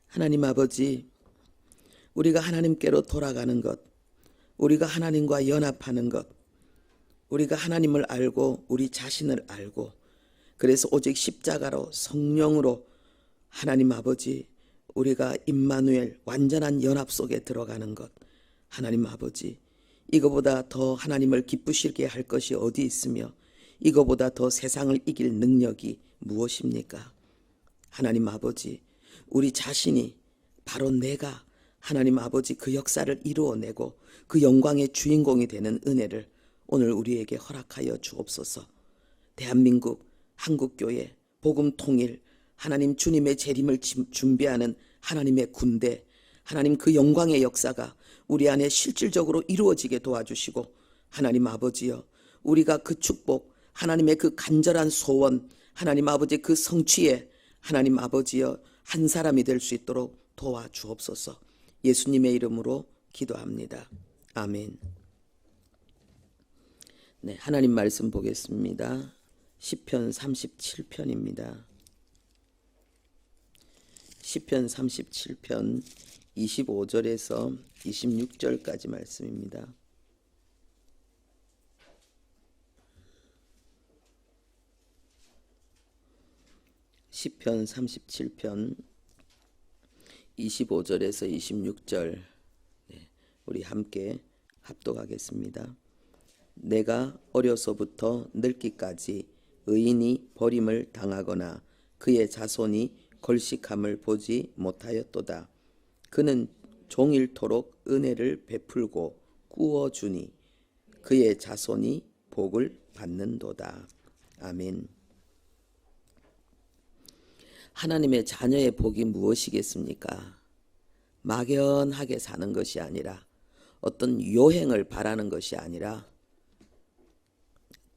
하나님 아버지, 우리가 하나님께로 돌아가는 것, 우리가 하나님과 연합하는 것, 우리가 하나님을 알고 우리 자신을 알고 그래서 오직 십자가로 성령으로 하나님 아버지 우리가 임마누엘 완전한 연합 속에 들어가는 것, 하나님 아버지 이거보다 더 하나님을 기쁘시게 할 것이 어디 있으며 이거보다 더 세상을 이길 능력이 무엇입니까? 하나님 아버지, 우리 자신이 바로 내가 하나님 아버지 그 역사를 이루어내고 그 영광의 주인공이 되는 은혜를 오늘 우리에게 허락하여 주옵소서. 대한민국 한국교회 복음 통일 하나님 주님의 재림을 준비하는 하나님의 군대, 하나님 그 영광의 역사가 우리 안에 실질적으로 이루어지게 도와주시고, 하나님 아버지여 우리가 그 축복, 하나님의 그 간절한 소원, 하나님 아버지 그 성취에 하나님 아버지여 한 사람이 될 수 있도록 도와주옵소서. 예수님의 이름으로 기도합니다. 아멘. 네, 하나님 말씀 보겠습니다. 시편 37편입니다. 시편 37편 25절에서 26절까지 말씀입니다. 시편 37편 25절에서 26절 우리 함께 합독하겠습니다. 내가 어려서부터 늙기까지 의인이 버림을 당하거나 그의 자손이 걸식함을 보지 못하였도다. 그는 종일토록 은혜를 베풀고 꾸어주니 그의 자손이 복을 받는도다. 아멘. 하나님의 자녀의 복이 무엇이겠습니까? 막연하게 사는 것이 아니라 어떤 요행을 바라는 것이 아니라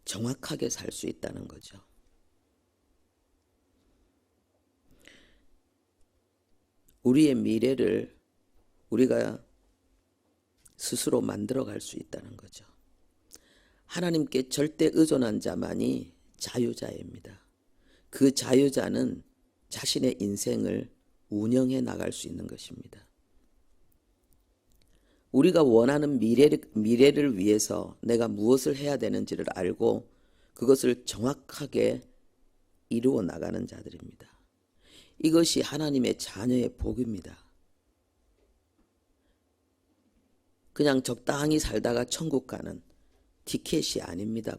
정확하게 살 수 있다는 거죠. 우리의 미래를 우리가 스스로 만들어갈 수 있다는 거죠. 하나님께 절대 의존한 자만이 자유자입니다. 그 자유자는 자신의 인생을 운영해 나갈 수 있는 것입니다. 우리가 원하는 미래를 위해서 내가 무엇을 해야 되는지를 알고 그것을 정확하게 이루어 나가는 자들입니다. 이것이 하나님의 자녀의 복입니다. 그냥 적당히 살다가 천국 가는 티켓이 아닙니다.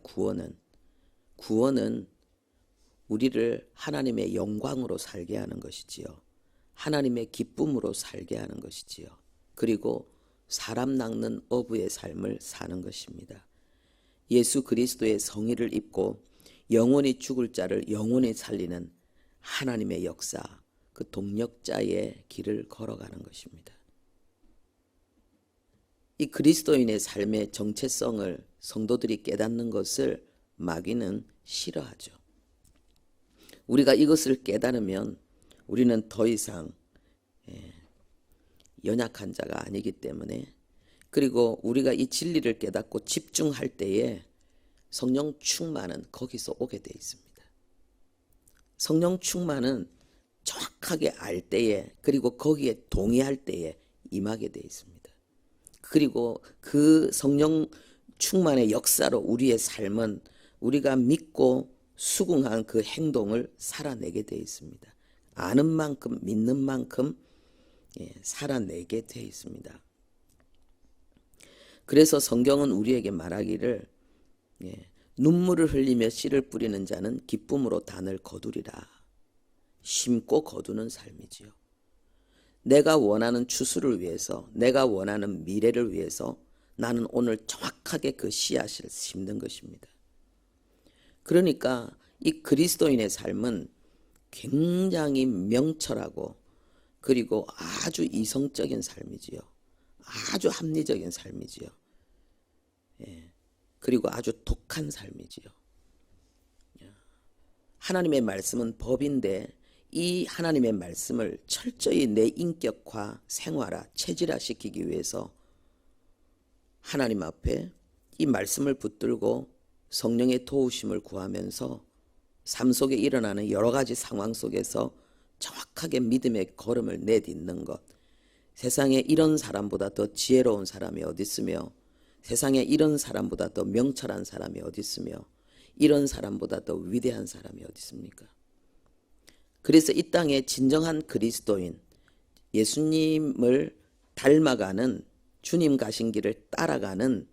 구원은 우리를 하나님의 영광으로 살게 하는 것이지요. 하나님의 기쁨으로 살게 하는 것이지요. 그리고 사람 낚는 어부의 삶을 사는 것입니다. 예수 그리스도의 성의를 입고 영원히 죽을 자를 영원히 살리는 하나님의 역사, 그 동력자의 길을 걸어가는 것입니다. 이 그리스도인의 삶의 정체성을 성도들이 깨닫는 것을 마귀는 싫어하죠. 우리가 이것을 깨달으면 우리는 더 이상 연약한 자가 아니기 때문에, 그리고 우리가 이 진리를 깨닫고 집중할 때에 성령 충만은 거기서 오게 돼 있습니다. 성령 충만은 정확하게 알 때에, 그리고 거기에 동의할 때에 임하게 돼 있습니다. 그리고 그 성령 충만의 역사로 우리의 삶은 우리가 믿고 수긍한 그 행동을 살아내게 돼 있습니다. 아는 만큼 믿는 만큼 살아내게 돼 있습니다. 그래서 성경은 우리에게 말하기를 눈물을 흘리며 씨를 뿌리는 자는 기쁨으로 단을 거두리라. 심고 거두는 삶이지요. 내가 원하는 추수를 위해서, 내가 원하는 미래를 위해서 나는 오늘 정확하게 그 씨앗을 심는 것입니다. 그러니까 이 그리스도인의 삶은 굉장히 명철하고 그리고 아주 이성적인 삶이지요. 아주 합리적인 삶이지요. 그리고 아주 독한 삶이지요. 하나님의 말씀은 법인데 이 하나님의 말씀을 철저히 내 인격화, 생활화, 체질화시키기 위해서 하나님 앞에 이 말씀을 붙들고 성령의 도우심을 구하면서 삶 속에 일어나는 여러 가지 상황 속에서 정확하게 확실하게 믿음의 걸음을 내딛는 것. 세상에 이런 사람보다 더 지혜로운 사람이 어디 있으며, 세상에 이런 사람보다 더 명철한 사람이 어디 있으며, 이런 사람보다 더 위대한 사람이 어디 있습니까? 그래서 이 땅에 진정한 그리스도인, 예수님을 닮아가는, 주님 가신 길을 따라가는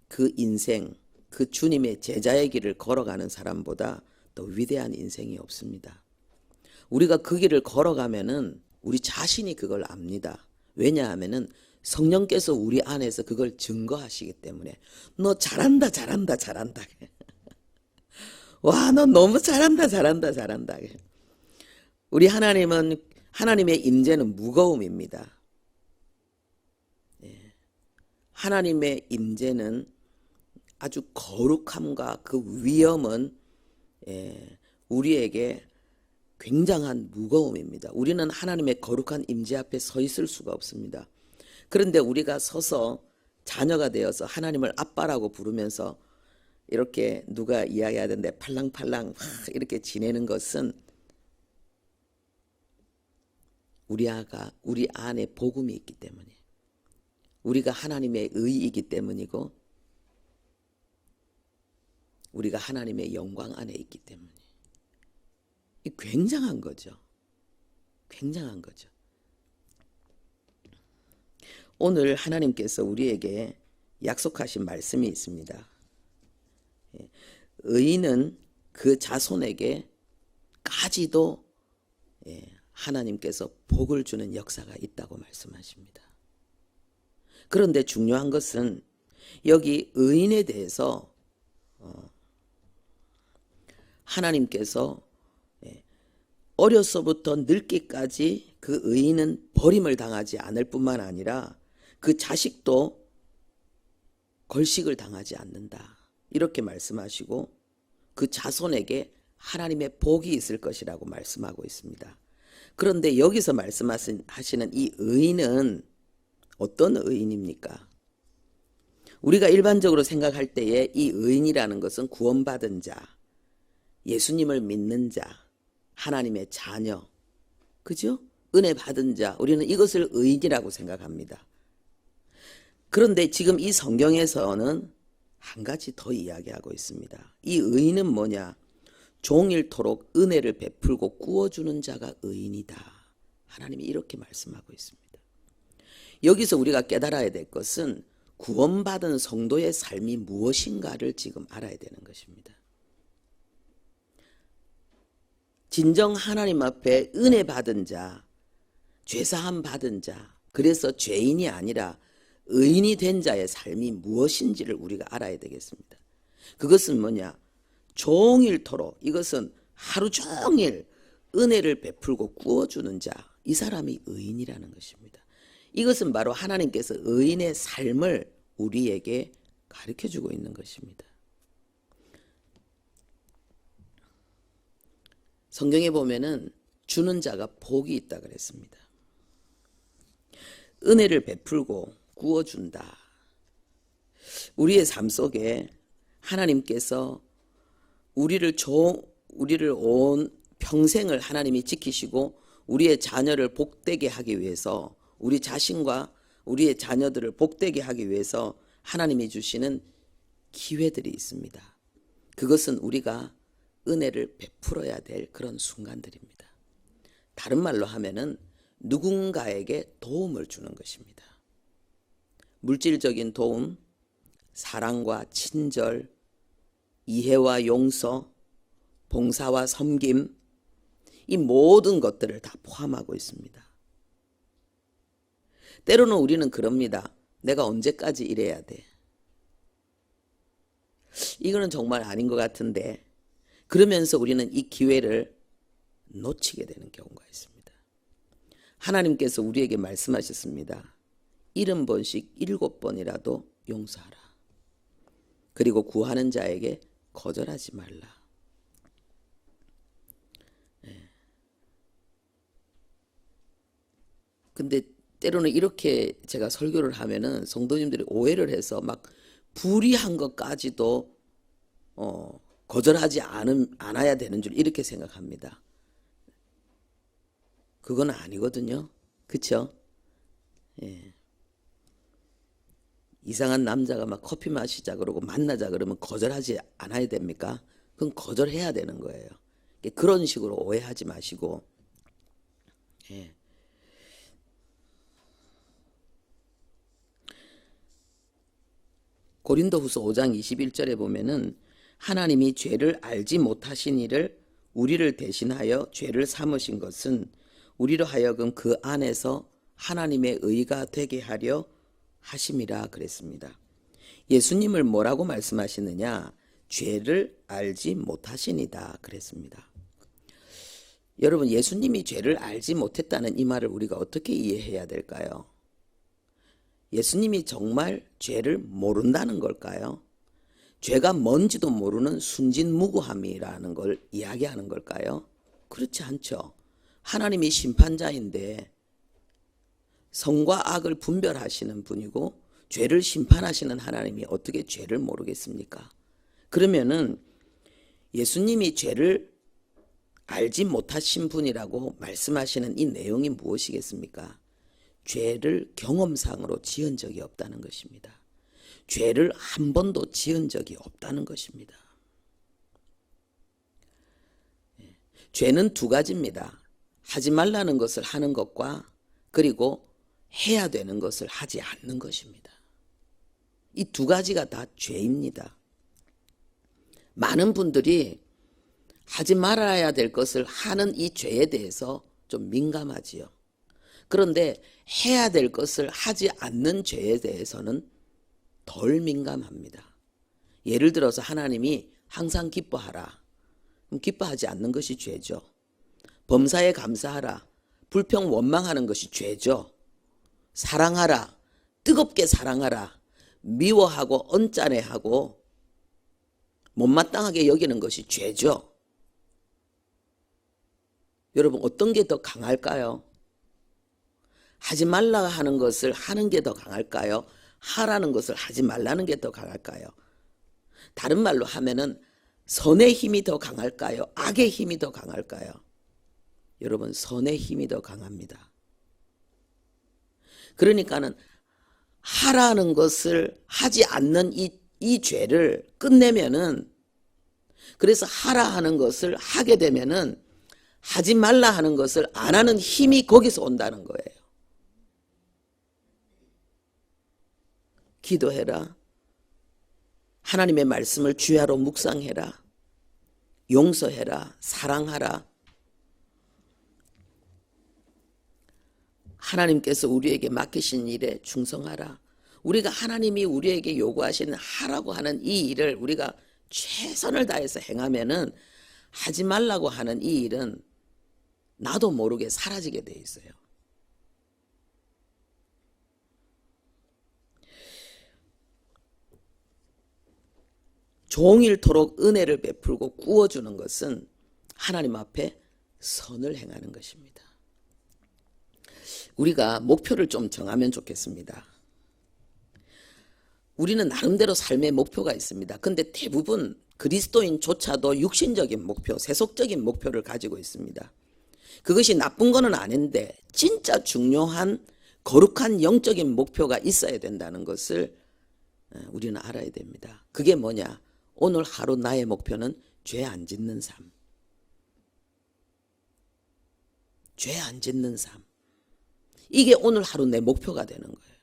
그 인생, 그 주님의 제자의 길을 걸어가는 사람보다 더 위대한 인생이 없습니다. 우리가 그 길을 걸어가면은 우리 자신이 그걸 압니다. 왜냐하면은 성령께서 우리 안에서 그걸 증거하시기 때문에. 너 잘한다, 잘한다, 잘한다. 와, 너 너무 잘한다, 잘한다, 잘한다. 우리 하나님은, 하나님의 임재는 무거움입니다. 하나님의 임재는 아주 거룩함과 그 위엄은 우리에게 굉장한 무거움입니다. 우리는 하나님의 거룩한 임재 앞에 서 있을 수가 없습니다. 그런데 우리가 서서 자녀가 되어서 하나님을 아빠라고 부르면서 이렇게 누가 이야기하던데 팔랑팔랑 이렇게 지내는 것은 우리 안에 복음이 있기 때문에, 우리가 하나님의 의이기 때문이고, 우리가 하나님의 영광 안에 있기 때문에. 이 굉장한 거죠. 굉장한 거죠. 오늘 하나님께서 우리에게 약속하신 말씀이 있습니다. 의인은 그 자손에게까지도 하나님께서 복을 주는 역사가 있다고 말씀하십니다. 그런데 중요한 것은 여기 의인에 대해서 하나님께서 어려서부터 늙기까지 그 의인은 버림을 당하지 않을 뿐만 아니라 그 자식도 걸식을 당하지 않는다, 이렇게 말씀하시고 그 자손에게 하나님의 복이 있을 것이라고 말씀하고 있습니다. 그런데 여기서 말씀하시는 이 의인은 어떤 의인입니까? 우리가 일반적으로 생각할 때에 이 의인이라는 것은 구원받은 자, 예수님을 믿는 자, 하나님의 자녀, 그죠? 은혜 받은 자, 우리는 이것을 의인이라고 생각합니다. 그런데 지금 이 성경에서는 한 가지 더 이야기하고 있습니다. 이 의인은 뭐냐? 종일토록 은혜를 베풀고 꾸어주는 자가 의인이다. 하나님이 이렇게 말씀하고 있습니다. 여기서 우리가 깨달아야 될 것은 구원받은 성도의 삶이 무엇인가를 지금 알아야 되는 것입니다. 진정 하나님 앞에 은혜 받은 자, 죄사함 받은 자, 그래서 죄인이 아니라 의인이 된 자의 삶이 무엇인지를 우리가 알아야 되겠습니다. 그것은 뭐냐? 종일토록, 이것은 하루 종일 은혜를 베풀고 꾸어주는 자, 이 사람이 의인이라는 것입니다. 이것은 바로 하나님께서 의인의 삶을 우리에게 가르쳐주고 있는 것입니다. 성경에 보면은 주는 자가 복이 있다 그랬습니다. 은혜를 베풀고 구워준다. 우리의 삶 속에 하나님께서 우리를 온 평생을 하나님이 지키시고 우리의 자녀를 복되게 하기 위해서, 우리 자신과 우리의 자녀들을 복되게 하기 위해서 하나님이 주시는 기회들이 있습니다. 그것은 우리가 은혜를 베풀어야 될 그런 순간들입니다. 다른 말로 하면은 누군가에게 도움을 주는 것입니다. 물질적인 도움, 사랑과 친절, 이해와 용서, 봉사와 섬김, 이 모든 것들을 다 포함하고 있습니다. 때로는 우리는 그럽니다. 내가 언제까지 이래야 돼? 이거는 정말 아닌 것 같은데, 그러면서 우리는 이 기회를 놓치게 되는 경우가 있습니다. 하나님께서 우리에게 말씀하셨습니다. 70번씩 7번이라도 용서하라. 그리고 구하는 자에게 거절하지 말라. 근데 때로는 이렇게 제가 설교를 하면은 성도님들이 오해를 해서 막 불의한 것까지도 거절하지 않아야 되는 줄 이렇게 생각합니다. 그건 아니거든요. 그쵸? 예. 이상한 남자가 막 커피 마시자 그러고 만나자 그러면 거절하지 않아야 됩니까? 그건 거절해야 되는 거예요. 그런 식으로 오해하지 마시고. 예. 고린도후서 5장 21절에 보면은 하나님이 죄를 알지 못하신 이를 우리를 대신하여 죄를 삼으신 것은 우리로 하여금 그 안에서 하나님의 의가 되게 하려 하심이라 그랬습니다. 예수님을 뭐라고 말씀하시느냐? 죄를 알지 못하시니다 그랬습니다. 여러분, 예수님이 죄를 알지 못했다는 이 말을 우리가 어떻게 이해해야 될까요? 예수님이 정말 죄를 모른다는 걸까요? 죄가 뭔지도 모르는 순진무구함이라는 걸 이야기하는 걸까요? 그렇지 않죠. 하나님이 심판자인데 선과 악을 분별하시는 분이고 죄를 심판하시는 하나님이 어떻게 죄를 모르겠습니까? 그러면은 예수님이 죄를 알지 못하신 분이라고 말씀하시는 이 내용이 무엇이겠습니까? 죄를 경험상으로 지은 적이 없다는 것입니다. 죄를 한 번도 지은 적이 없다는 것입니다. 죄는 두 가지입니다. 하지 말라는 것을 하는 것과 그리고 해야 되는 것을 하지 않는 것입니다. 이 두 가지가 다 죄입니다. 많은 분들이 하지 말아야 될 것을 하는 이 죄에 대해서 좀 민감하지요. 그런데 해야 될 것을 하지 않는 죄에 대해서는 덜 민감합니다. 예를 들어서 하나님이 항상 기뻐하라. 그럼 기뻐하지 않는 것이 죄죠. 범사에 감사하라. 불평 원망하는 것이 죄죠. 사랑하라. 뜨겁게 사랑하라. 미워하고 언짢아하고 못마땅하게 여기는 것이 죄죠. 여러분, 어떤 게 더 강할까요? 하지 말라 하는 것을 하는 게 더 강할까요? 하라는 것을 하지 말라는 게 더 강할까요? 다른 말로 하면은 선의 힘이 더 강할까요? 악의 힘이 더 강할까요? 여러분, 선의 힘이 더 강합니다. 그러니까는 하라는 것을 하지 않는 이 죄를 끝내면은, 그래서 하라 하는 것을 하게 되면은 하지 말라 하는 것을 안 하는 힘이 거기서 온다는 거예요. 기도해라. 하나님의 말씀을 주야로 묵상해라. 용서해라. 사랑하라. 하나님께서 우리에게 맡기신 일에 충성하라. 우리가 하나님이 우리에게 요구하시는 하라고 하는 이 일을 우리가 최선을 다해서 행하면은 하지 말라고 하는 이 일은 나도 모르게 사라지게 돼 있어요. 종일토록 은혜를 베풀고 구워주는 것은 하나님 앞에 선을 행하는 것입니다. 우리가 목표를 좀 정하면 좋겠습니다. 우리는 나름대로 삶의 목표가 있습니다. 근데 대부분 그리스도인조차도 육신적인 목표, 세속적인 목표를 가지고 있습니다. 그것이 나쁜 거는 아닌데 진짜 중요한 거룩한 영적인 목표가 있어야 된다는 것을 우리는 알아야 됩니다. 그게 뭐냐? 오늘 하루 나의 목표는 죄 안 짓는 삶. 죄 안 짓는 삶. 이게 오늘 하루 내 목표가 되는 거예요.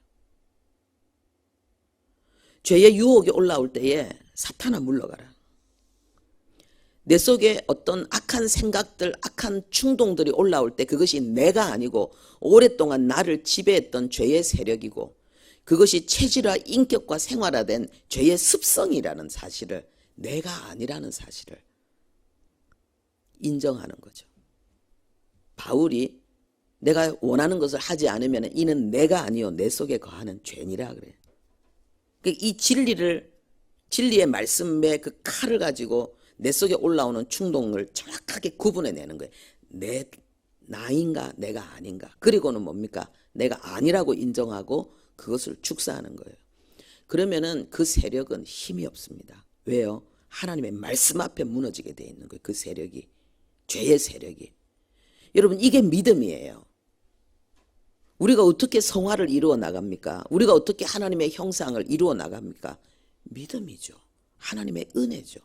죄의 유혹이 올라올 때에 사탄아 물러가라. 내 속에 어떤 악한 생각들, 악한 충동들이 올라올 때 그것이 내가 아니고 오랫동안 나를 지배했던 죄의 세력이고 그것이 체질화, 인격과 생활화된 죄의 습성이라는 사실을, 내가 아니라는 사실을 인정하는 거죠. 바울이 내가 원하는 것을 하지 않으면 이는 내가 아니요 내 속에 거하는 죄니라 그래요. 이 진리의 말씀의 그 칼을 가지고 내 속에 올라오는 충동을 정확하게 구분해내는 거예요. 나인가 내가 아닌가. 그리고는 뭡니까? 내가 아니라고 인정하고 그것을 축사하는 거예요. 그러면은 그 세력은 힘이 없습니다. 왜요? 하나님의 말씀 앞에 무너지게 돼 있는 거예요. 그 세력이, 죄의 세력이. 여러분, 이게 믿음이에요. 우리가 어떻게 성화를 이루어 나갑니까? 우리가 어떻게 하나님의 형상을 이루어 나갑니까? 믿음이죠. 하나님의 은혜죠.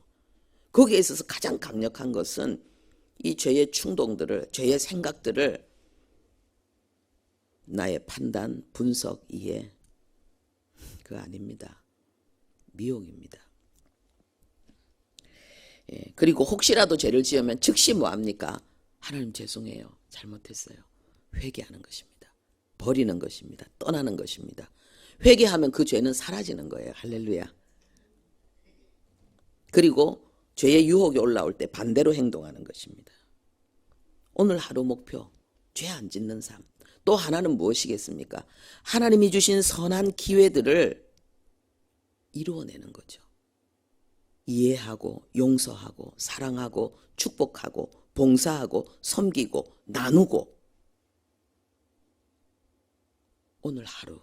거기에 있어서 가장 강력한 것은 이 죄의 충동들을, 죄의 생각들을 나의 판단, 분석, 이해, 그거 아닙니다. 미혹입니다. 그리고 혹시라도 죄를 지으면 즉시 뭐합니까? 하나님 죄송해요. 잘못했어요. 회개하는 것입니다. 버리는 것입니다. 떠나는 것입니다. 회개하면 그 죄는 사라지는 거예요. 할렐루야. 그리고 죄의 유혹이 올라올 때 반대로 행동하는 것입니다. 오늘 하루 목표, 죄 안 짓는 삶. 또 하나는 무엇이겠습니까? 하나님이 주신 선한 기회들을 이루어내는 거죠. 이해하고 용서하고 사랑하고 축복하고 봉사하고 섬기고 나누고 오늘 하루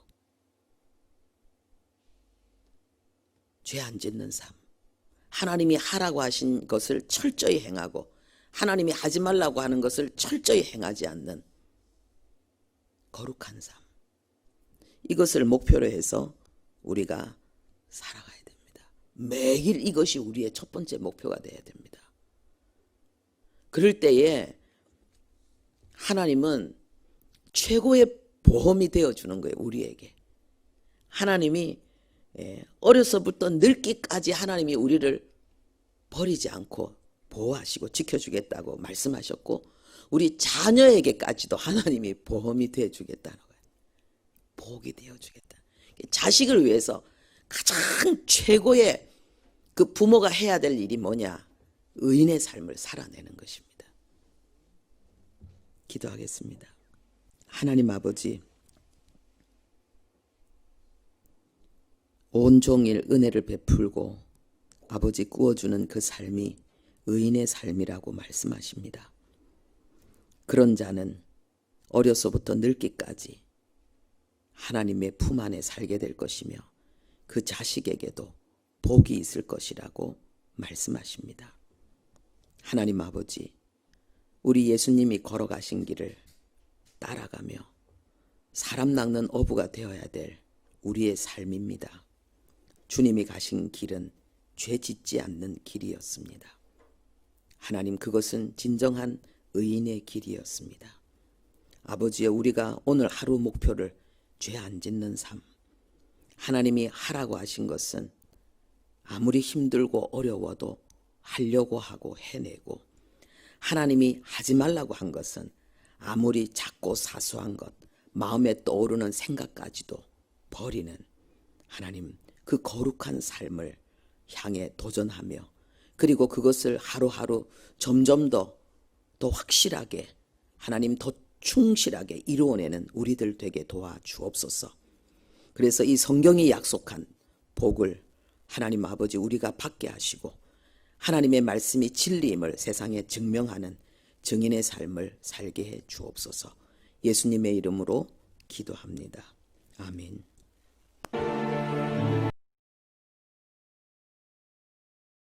죄 안 짓는 삶, 하나님이 하라고 하신 것을 철저히 행하고 하나님이 하지 말라고 하는 것을 철저히 행하지 않는 거룩한 삶, 이것을 목표로 해서 우리가 살아가야 됩니다. 매일 이것이 우리의 첫 번째 목표가 되어야 됩니다. 그럴 때에 하나님은 최고의 보험이 되어주는 거예요. 우리에게. 하나님이 어려서부터 늙기까지 하나님이 우리를 버리지 않고 보호하시고 지켜주겠다고 말씀하셨고 우리 자녀에게까지도 하나님이 보험이 되어주겠다는 거예요. 복이 되어주겠다. 자식을 위해서 가장 최고의 그 부모가 해야 될 일이 뭐냐? 의인의 삶을 살아내는 것입니다. 기도하겠습니다. 하나님 아버지, 온종일 은혜를 베풀고 아버지 꾸어주는 그 삶이 의인의 삶이라고 말씀하십니다. 그런 자는 어려서부터 늙기까지 하나님의 품 안에 살게 될 것이며 그 자식에게도 복이 있을 것이라고 말씀하십니다. 하나님 아버지, 우리 예수님이 걸어가신 길을 따라가며 사람 낚는 어부가 되어야 될 우리의 삶입니다. 주님이 가신 길은 죄 짓지 않는 길이었습니다. 하나님, 그것은 진정한 의인의 길이었습니다. 아버지여, 우리가 오늘 하루 목표를 죄 안 짓는 삶, 하나님이 하라고 하신 것은 아무리 힘들고 어려워도 하려고 하고 해내고, 하나님이 하지 말라고 한 것은 아무리 작고 사소한 것, 마음에 떠오르는 생각까지도 버리는 하나님, 그 거룩한 삶을 향해 도전하며 그리고 그것을 하루하루 점점 더 확실하게 하나님 더 충실하게 이루어내는 우리들 되게 도와주옵소서. 그래서 이 성경이 약속한 복을 하나님 아버지 우리가 받게 하시고 하나님의 말씀이 진리임을 세상에 증명하는 증인의 삶을 살게 해 주옵소서. 예수님의 이름으로 기도합니다. 아멘.